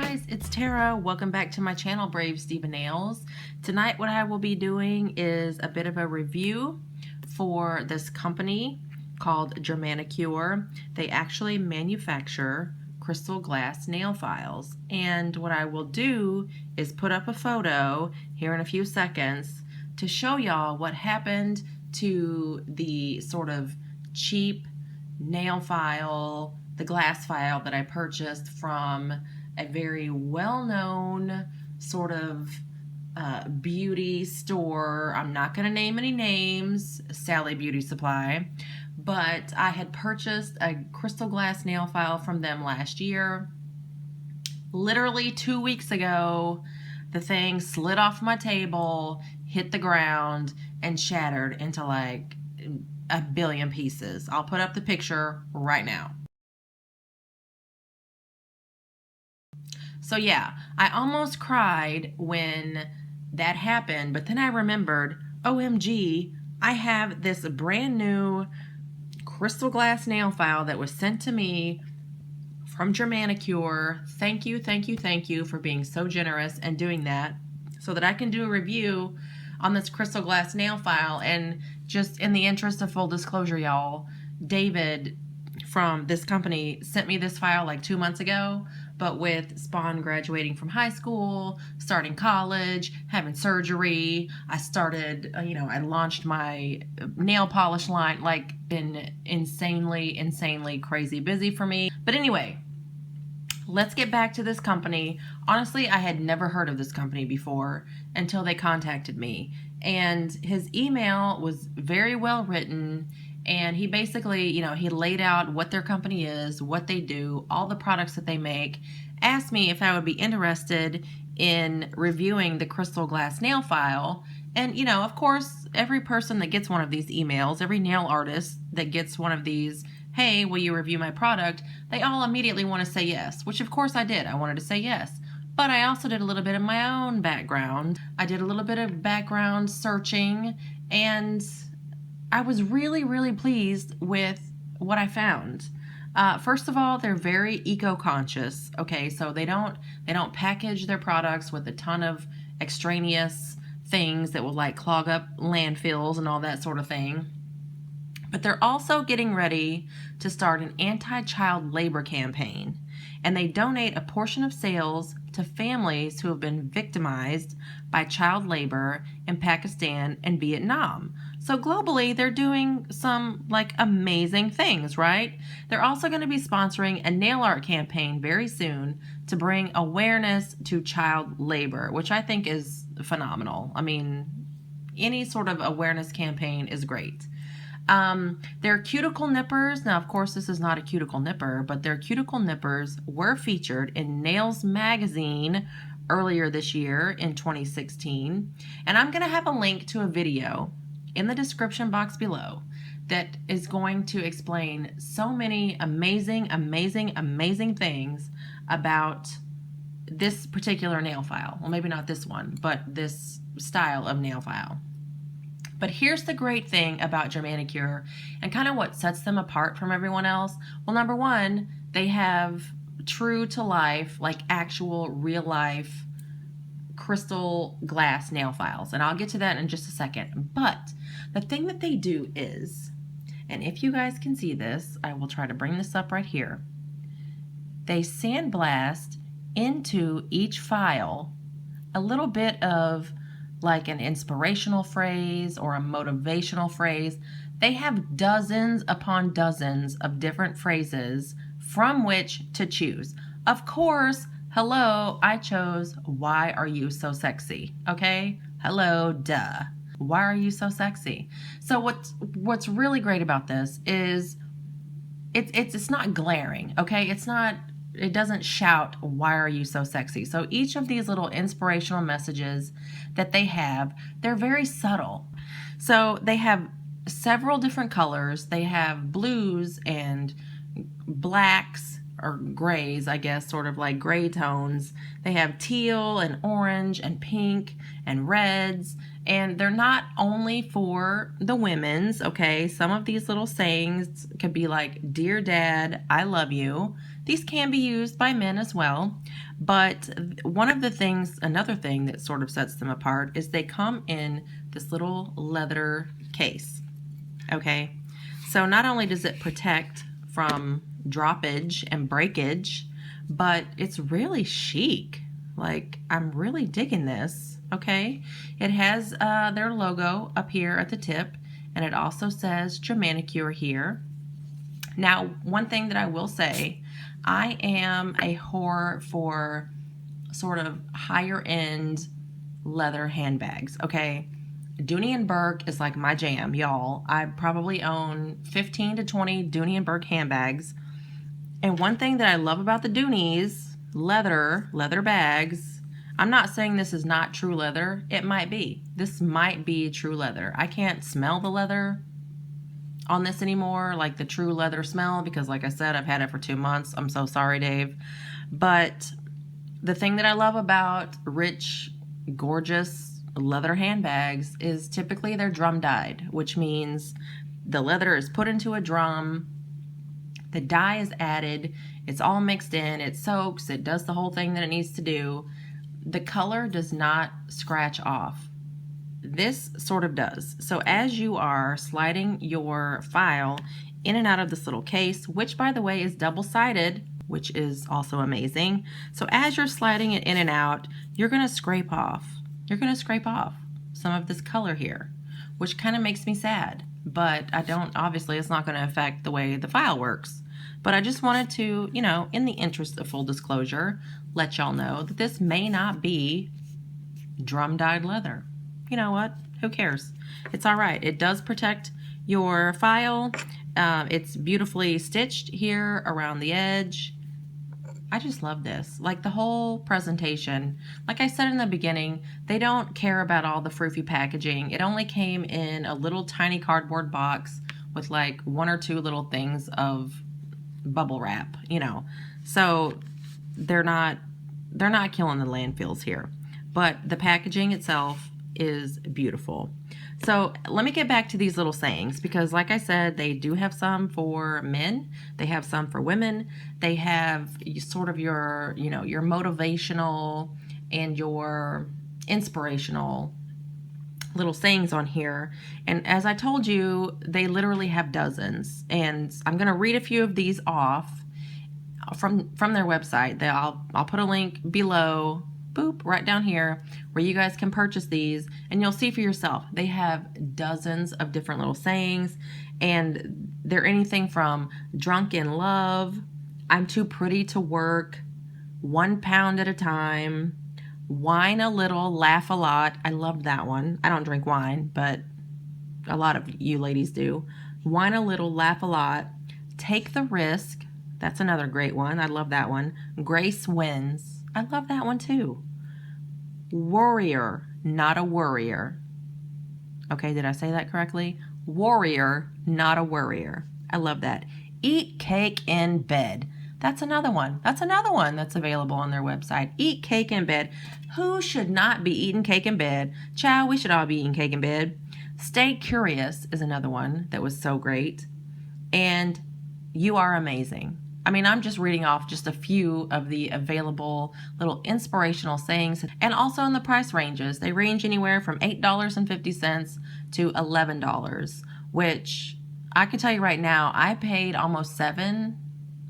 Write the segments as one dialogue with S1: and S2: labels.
S1: guys, it's Tara. Welcome back to my channel, Brave Steva Nails. Tonight what I will be doing is a bit of a review for this company called GERmanikure. They actually manufacture crystal glass nail files, and what I will do is put up a photo here in a few seconds to show y'all what happened to the sort of cheap nail file, the glass file that I purchased from a very well-known sort of beauty store. I'm not going to name any names, Sally Beauty Supply, but I had purchased a crystal glass nail file from them last year. Literally 2 weeks ago, the thing slid off my table, hit the ground, and shattered into like a billion pieces. I'll put up the picture right now. So yeah, I almost cried when that happened, but then I remembered, OMG, I have this brand new crystal glass nail file that was sent to me from GERmanikure. Thank you, thank you, thank you for being so generous and doing that so that I can do a review on this crystal glass nail file. And just in the interest of full disclosure, y'all, David from this company sent me this file like 2 months ago, but with Spawn graduating from high school, starting college, having surgery, I started, I launched my nail polish line, like been insanely crazy busy for me. But anyway, let's get back to this company. Honestly, I had never heard of this company before until they contacted me. And his email was very well written. And he basically, he laid out what their company is, what they do, all the products that they make, asked me if I would be interested in reviewing the crystal glass nail file. And, of course, every person that gets one of these emails, every nail artist that gets one of these, hey, will you review my product? They all immediately want to say yes, which of course I did. I wanted to say yes. But I also did a little bit of my own background. I did a little bit of background searching, and I was really pleased with what I found. First of all, they're very eco-conscious. Okay, so they don't package their products with a ton of extraneous things that will like clog up landfills and all that sort of thing. But they're also getting ready to start an anti-child labor campaign, and they donate a portion of sales to families who have been victimized by child labor in Pakistan and Vietnam. So globally, they're doing some like amazing things, right? They're also going to be sponsoring a nail art campaign very soon to bring awareness to child labor, which I think is phenomenal. I mean, any sort of awareness campaign is great. Their cuticle nippers, now of course this is not a cuticle nipper, but their cuticle nippers were featured in Nails magazine earlier this year in 2016. And I'm going to have a link to a video in the description box below that is going to explain so many amazing things about this particular nail file. Well, maybe not this one, but this style of nail file. But here's the great thing about GERmanikure and kind of what sets them apart from everyone else. Well, number one, they have true to life, like actual real life crystal glass nail files. And I'll get to that in just a second. But the thing that they do is, and if you guys can see this, I will try to bring this up right here. They sandblast into each file a little bit of like an inspirational phrase or a motivational phrase. They have dozens upon dozens of different phrases from which to choose. Of course, hello, I chose "Why are you so sexy?" Okay? Hello, duh. Why are you so sexy? So what's really great about this is it's not glaring, okay? It doesn't shout, "Why are you so sexy?" So each of these little inspirational messages that they have, they're very subtle. So they have several different colors. They have blues and blacks or grays, I guess, sort of like gray tones. They have teal and orange and pink and reds. And they're not only for the women's, okay? Some of these little sayings could be like, "Dear Dad, I love you." These can be used by men as well. But one of the things, another thing that sort of sets them apart is they come in this little leather case, okay? So not only does it protect from droppage and breakage, but it's really chic. Like, I'm really digging this, okay? It has their logo up here at the tip, and it also says GERmanikure here. Now, one thing that I will say, I am a whore for sort of higher end leather handbags, okay? Dooney & Bourke is like my jam, y'all. I probably own 15 to 20 Dooney & Bourke handbags. And one thing that I love about the Dooneys, leather bags, I'm not saying this is not true leather. It might be. This might be true leather. I can't smell the leather on this anymore, like the true leather smell, because like I said, I've had it for 2 months. I'm so sorry, Dave. But the thing that I love about rich, gorgeous leather handbags is typically they're drum dyed, which means the leather is put into a drum, the dye is added, it's all mixed in, it soaks, it does the whole thing that it needs to do. The color does not scratch off. This sort of does. So as you are sliding your file in and out of this little case, which by the way is double-sided, which is also amazing. So as you're sliding it in and out, you're gonna scrape off. You're gonna scrape off some of this color here, which kind of makes me sad, but I don't, obviously it's not gonna affect the way the file works. But I just wanted to, you know, in the interest of full disclosure, let y'all know that this may not be drum dyed leather. You know what? Who cares? It's all right. It does protect your file. It's beautifully stitched here around the edge. I just love this. Like the whole presentation, like I said in the beginning, they don't care about all the froofy packaging. It only came in a little tiny cardboard box with like 1 or 2 little things of bubble wrap, you know. So they're not killing the landfills here. But the packaging itself is beautiful. So let me get back to these little sayings, because like I said, they do have some for men, they have some for women, they have sort of your, you know, your motivational and your inspirational little sayings on here. And as I told you, they literally have dozens, and I'm going to read a few of these off from their website. I'll put a link below, boop, right down here, where you guys can purchase these, and you'll see for yourself. They have dozens of different little sayings, and they're anything from drunk in love, I'm too pretty to work, 1 pound at a time, whine a little, laugh a lot. I loved that one. I don't drink wine, but a lot of you ladies do. Whine a little, laugh a lot, take the risk. That's another great one. I love that one. Grace wins. I love that one too. Warrior, not a worrier. Okay, did I say that correctly? Warrior, not a worrier. I love that. Eat cake in bed. That's another one. That's another one that's available on their website. Eat cake in bed. Who should not be eating cake in bed? Child, we should all be eating cake in bed. Stay curious is another one that was so great. And you are amazing. I mean, I'm just reading off just a few of the available little inspirational sayings, and also in the price ranges. They range anywhere from $8.50 to $11, which I can tell you right now, I paid almost $7,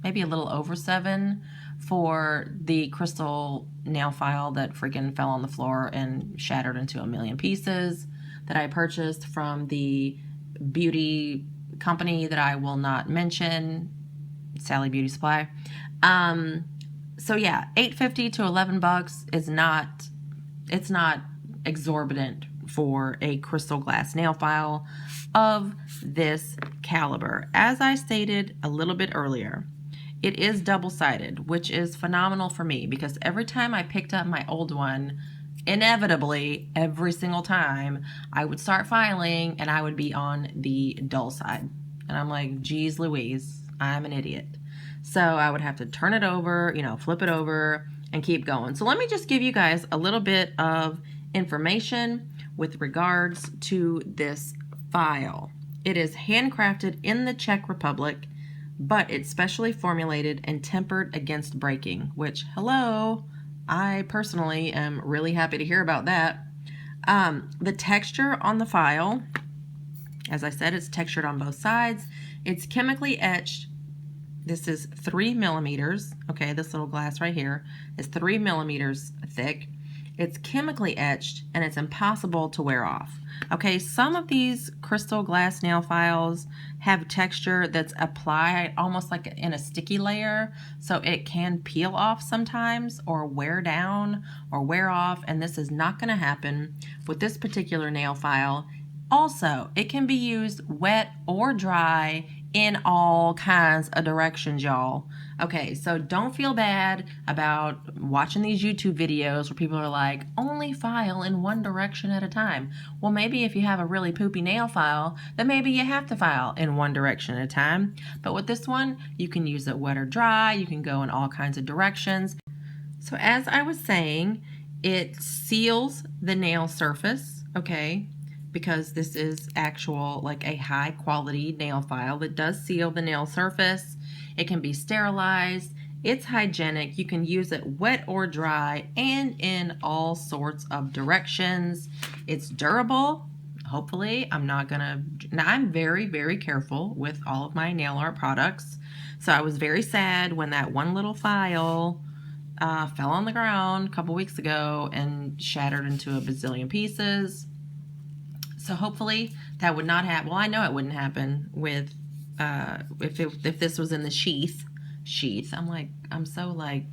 S1: maybe a little over $7 for the crystal nail file that freaking fell on the floor and shattered into a million pieces that I purchased from the beauty company that I will not mention, Sally Beauty Supply. So yeah, $8.50 to $11 is not, it's not exorbitant for a crystal glass nail file of this caliber. As I stated a little bit earlier, it is double-sided, which is phenomenal for me, because every time I picked up my old one, inevitably, every single time, I would start filing and I would be on the dull side. And I'm like, geez Louise, I'm an idiot. So I would have to turn it over, you know, flip it over and keep going. So let me just give you guys a little bit of information with regards to this file. It is handcrafted in the Czech Republic, but it's specially formulated and tempered against breaking, which, hello, I personally am really happy to hear about that. The texture on the file, as I said, it's textured on both sides. It's chemically etched. This is 3 millimeters. Okay, this little glass right here is 3 millimeters thick. It's chemically etched and it's impossible to wear off. Okay, some of these crystal glass nail files have texture that's applied almost like in a sticky layer, so it can peel off sometimes or wear down or wear off, and this is not going to happen with this particular nail file. Also, it can be used wet or dry in all kinds of directions, y'all. Okay, so don't feel bad about watching these YouTube videos where people are like, only file in one direction at a time. Well, maybe if you have a really poopy nail file, then maybe you have to file in one direction at a time. But with this one, you can use it wet or dry. You can go in all kinds of directions. So as I was saying, it seals the nail surface, okay? Because this is actual, like a high quality nail file that does seal the nail surface. It can be sterilized. It's hygienic. You can use it wet or dry and in all sorts of directions. It's durable. Hopefully, now I'm very, very careful with all of my nail art products. So I was very sad when that one little file fell on the ground a couple weeks ago and shattered into a bazillion pieces. So hopefully that would not happen. Well, I know it wouldn't happen with if this was in the sheath. I'm so like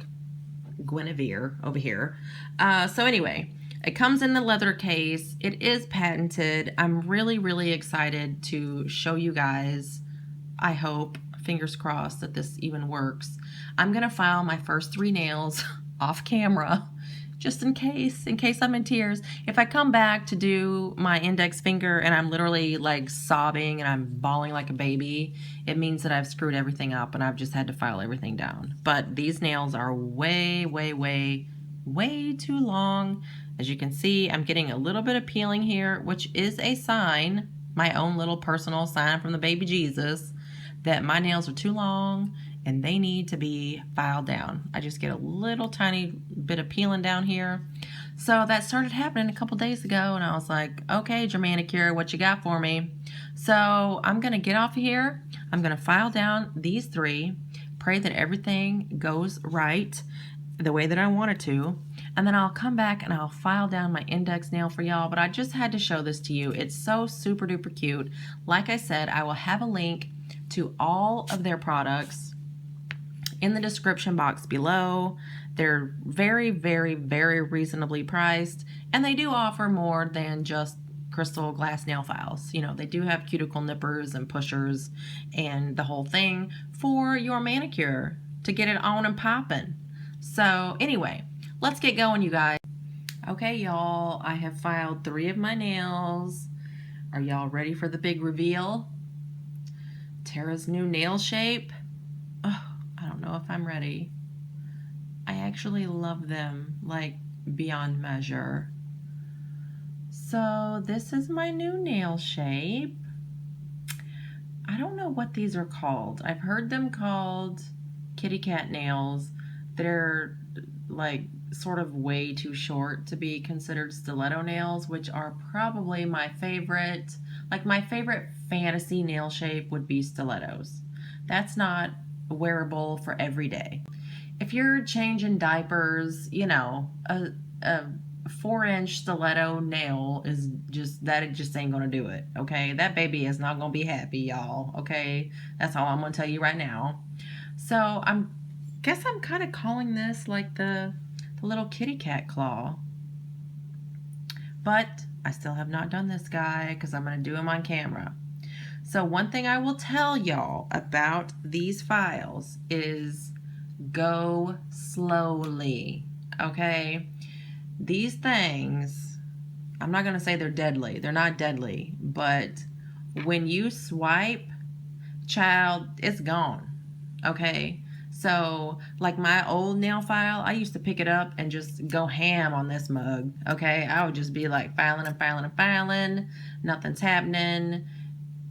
S1: Guinevere over here. So anyway, it comes in the leather case. It is patented. I'm really, really excited to show you guys. I hope, fingers crossed, that this even works. I'm gonna file my first 3 nails off camera, just in case I'm in tears. If I come back to do my index finger and I'm literally like sobbing and I'm bawling like a baby, it means that I've screwed everything up and I've just had to file everything down. But these nails are way, way, way, way too long. As you can see, I'm getting a little bit of peeling here, which is a sign, my own little personal sign from the baby Jesus, that my nails are too long and they need to be filed down. I just get a little tiny bit of peeling down here. So that started happening a couple days ago, and I was like, okay, GERmanikure, what you got for me? So I'm gonna get off of here. I'm gonna file down these 3, pray that everything goes right the way that I want it to, and then I'll come back and I'll file down my index nail for y'all. But I just had to show this to you. It's so super duper cute. Like I said, I will have a link to all of their products in the description box below. They're very, very, very reasonably priced, and they do offer more than just crystal glass nail files. You know, they do have cuticle nippers and pushers and the whole thing for your manicure to get it on and popping. So anyway, let's get going, you guys. Okay, y'all, I have filed 3 of my nails. Are y'all ready for the big reveal? Tara's new nail shape. Oh, I don't know if I'm ready. I actually love them, like, beyond measure. So this is my new nail shape. I don't know what these are called. I've heard them called kitty cat nails. They're like sort of way too short to be considered stiletto nails, which are probably my favorite. Like, my favorite fantasy nail shape would be stilettos. That's not wearable for every day. If you're changing diapers, you know, a 4-inch stiletto nail is just, that it just ain't gonna do it, okay? That baby is not gonna be happy, y'all, okay? That's all I'm gonna tell you right now. So guess I'm kind of calling this like the little kitty cat claw. But I still have not done this guy because I'm gonna do him on camera. So one thing I will tell y'all about these files is go slowly, okay? These things, I'm not going to say they're deadly. They're not deadly, but when you swipe, child, it's gone, okay? So like my old nail file, I used to pick it up and just go ham on this mug, okay? I would just be like filing and filing and filing. Nothing's happening.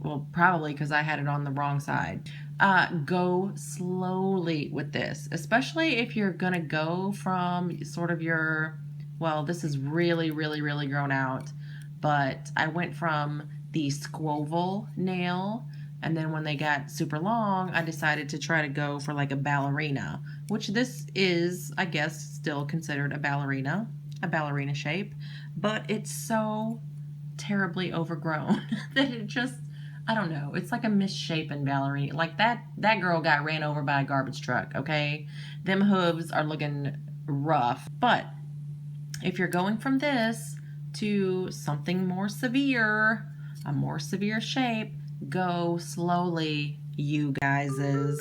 S1: Well, probably because I had it on the wrong side. Go slowly with this, especially if you're going to go from sort of your, well, this is really, really, really grown out, but I went from the squoval nail, and then when they got super long, I decided to try to go for like a ballerina, which this is, I guess, still considered a ballerina shape, but it's so terribly overgrown that it just, I don't know, it's like a misshapen ballerina. Like that girl got ran over by a garbage truck, okay? Them hooves are looking rough. But if you're going from this to something more severe, a more severe shape, go slowly, you guyses.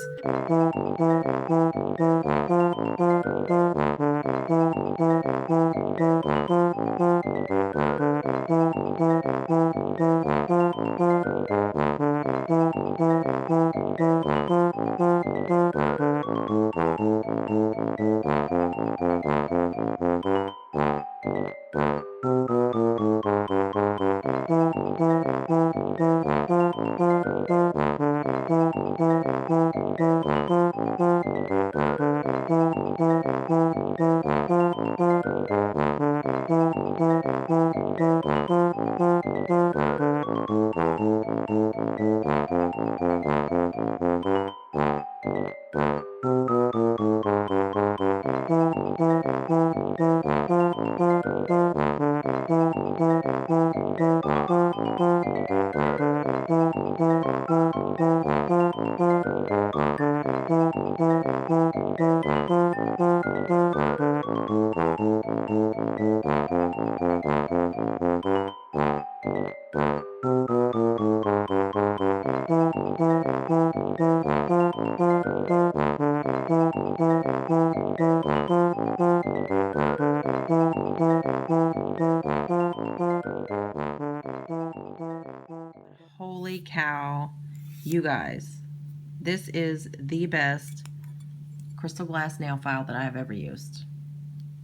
S1: Holy cow, you guys, this is the best crystal glass nail file that I have ever used.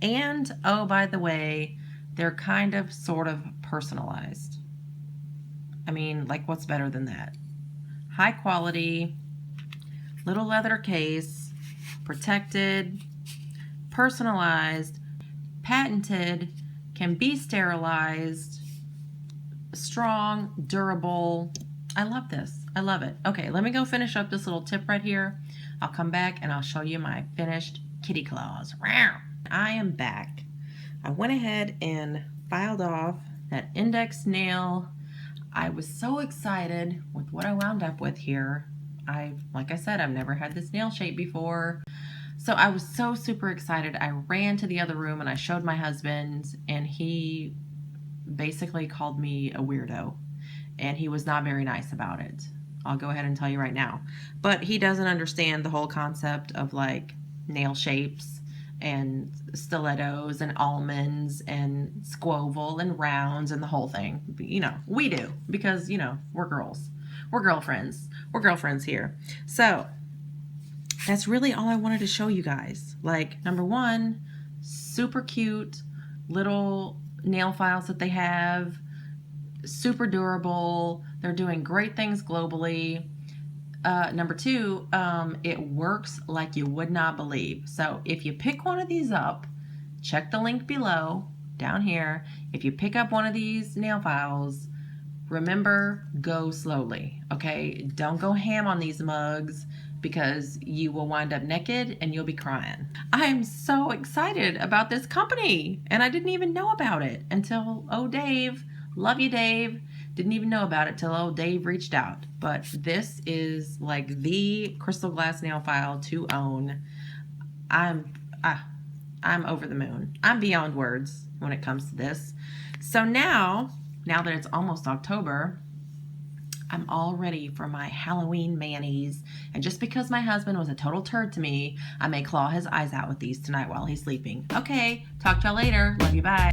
S1: And, oh, by the way, they're kind of sort of personalized. I mean, like, what's better than that? High quality, little leather case, protected, personalized, patented, can be sterilized, strong, durable. I love this. I love it. Okay, let me go finish up this little tip right here. I'll come back and I'll show you my finished kitty claws. I am back. I went ahead and filed off that index nail. I was so excited with what I wound up with here. Like I said, I've never had this nail shape before. So I was so super excited. I ran to the other room and I showed my husband, and he basically called me a weirdo, and he was not very nice about it. I'll go ahead and tell you right now. But he doesn't understand the whole concept of like nail shapes and stilettos and almonds and squoval and rounds and the whole thing. You know, we do, because, you know, we're girls. We're girlfriends. We're girlfriends here. So that's really all I wanted to show you guys. Like, number one, super cute little nail files that they have. Super durable. They're doing great things globally. Number two, it works like you would not believe. So if you pick one of these up, check the link below down here. If you pick up one of these nail files, remember, go slowly, okay? Don't go ham on these mugs, because you will wind up naked and you'll be crying. I am so excited about this company, and I didn't even know about it until, oh, Dave, love you, Dave, didn't even know about it till old Dave reached out. But this is like the crystal glass nail file to own. I'm over the moon. I'm beyond words when it comes to this. So now that it's almost October, I'm all ready for my Halloween manis. And just because my husband was a total turd to me, I may claw his eyes out with these tonight while he's sleeping. Okay, talk to y'all later. Love you, bye.